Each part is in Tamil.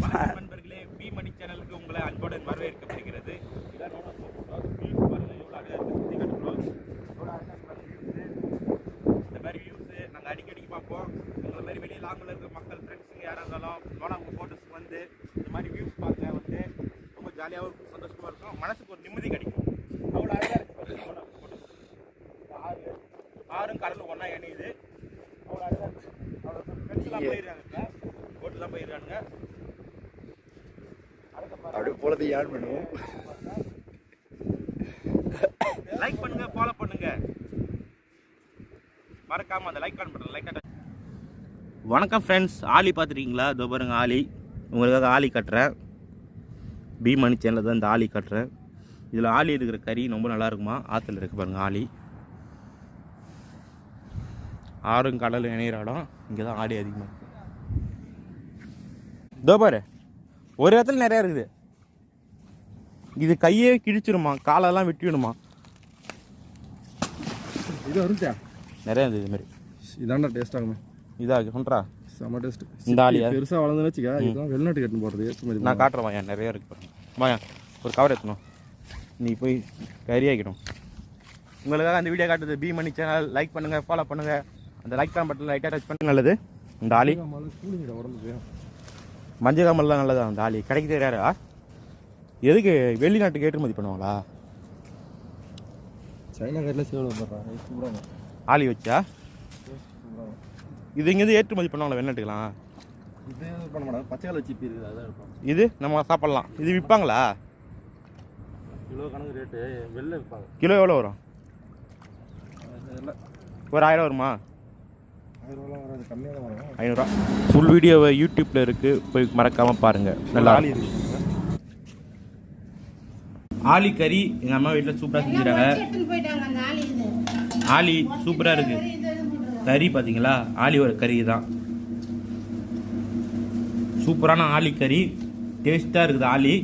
நண்பர்களே, பி மணி சேனலுக்கு உங்களை அன்புடன் வரவேற்கப்படுகிறது. இந்த மாதிரி வியூஸ் நாங்கள் அடிக்கடிக்கு பார்ப்போம். உங்களை மாதிரி வெளியே லாங்கில் இருக்கிற மக்கள் ஃப்ரெண்ட்ஸுங்க யாராக இருந்தாலும் நோனா உங்கள் ஃபோட்டோஸ்க்கு வந்து இந்த மாதிரி வியூஸ் பார்க்க வந்து ரொம்ப ஜாலியாகவும் இருக்கும், சந்தோஷமாக இருக்கும், மனசுக்கு ஒரு நிம்மதி கிடைக்கும். அவ்வளோ அழகாக இருக்குது நோனா ஃபோட்டோஸ். ஆறும் கடலும் ஒன்றா இணையுது. அவ்வளோ அழகாக இருக்குது. அவ்வளோ ஃப்ரெண்ட்ஸ்லாம் போயிருக்காங்க, போட்டு தான் போயிருக்காங்க. அப்படியே போலத்தை யார் பண்ணுவோம். லைக் பண்ணுங்க, ஃபாலோ பண்ணுங்க, மறக்காம அந்த லைக் பண்ணுங்க. லைக் கட்ட. வணக்கம் ஃப்ரெண்ட்ஸ், ஆலி பார்த்துருக்கீங்களா? இதோ பாருங்க ஆலி, உங்களுக்காக ஆலி கட்டுறேன். பி மணி சேனலில் தான் இந்த ஆலி கட்டுறேன். இதில் ஆலி இருக்கிற கறி ரொம்ப நல்லா இருக்குமா. ஆற்றுல இருக்கு பாருங்க ஆலி. ஆறும் கடல் இணையிற இடம், இங்கே தான் ஆலி அதிகமாக இருக்கு. இதோ பாரு, ஒரு இடத்துல நிறையா இருக்குது. இது கையே கிழிச்சிருமா, காலெல்லாம் வெட்டிவிடுமா. இது வரும்டா, நிறையா இருந்தது இதுமாரி. இதாண்டா டேஸ்ட் ஆகுமே. இதாக சொல்கிறா செம்ம டேஸ்ட். இந்த ஆலியா பெருசாக வளர்ந்துன்னு வச்சுக்க, இதுதான் வெளிநாட்டு கட்டுன்னு போடுறது. நான் காட்டுறேன் வாயா, நிறையா இருக்கு பாருங்க. வாயா ஒரு கவர் எடுத்தணும், நீ போய் கறி ஆக்கிடும். உங்களுக்காக அந்த வீடியோ காட்டுது பி மணி சேனல். லைக் பண்ணுங்கள், ஃபாலோ பண்ணுங்கள், அந்த லைக் தான் பட்டன் லைட்டாக டச் பண்ணி. நல்லது இந்த ஆலி. உடம்புக்கு மஞ்சள் காமல்லாம் நல்லதா அந்த ஆலி. கிடைக்குது யாரா? எதுக்கு வெளிநாட்டுக்கு ஏற்றுமதி பண்ணுவாங்களா? சைனா கட்டில் சேவல் வந்துடுறாங்க ஆலி வச்சா. இது இங்கேருந்து ஏற்றுமதி பண்ணுவாங்களா வெளிநாட்டுக்கலாம்? இது பண்ண மாட்டாங்க, பச்சைக்கால சிப்பி இருக்குது, அதான் இருக்கும். இது நம்ம சாப்பிட்லாம். இது விற்பாங்களா? கிலோ கணக்கு ரேட்டு வெளில விற்பாங்க. கிலோ எவ்வளோ வரும்? ஒரு 1000 வருமா? 1000 வராது, கம்மியாக தான் வரும். 500. ஃபுல் வீடியோவை யூடியூப்பில் இருக்குது, போய் மறக்காமல் பாருங்கள். நல்லா ஆலி இருக்குது. ஆலி கறி எங்கள் அம்மா வீட்டில் சூப்பராக செஞ்சுறாங்க. ஆலி சூப்பராக இருக்குது. கறி பார்த்தீங்களா? ஆலியோட கறி தான் சூப்பரான ஆலி கறி. டேஸ்ட்டாக இருக்குது ஆலி.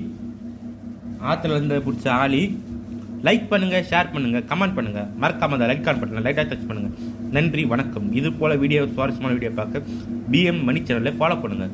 ஆற்றுல இருந்து பிடிச்ச ஆலி. லைக் பண்ணுங்கள், ஷேர் பண்ணுங்கள், கமெண்ட் பண்ணுங்கள், மறக்காமல் அந்த லைக் கான் பட்டனை லைட்டாக டச் பண்ணுங்கள். நன்றி, வணக்கம். இது போல் வீடியோ, சுவாரஸ்யமான வீடியோ பார்க்க பிஎம் மணி சேனலில் ஃபாலோ பண்ணுங்கள்.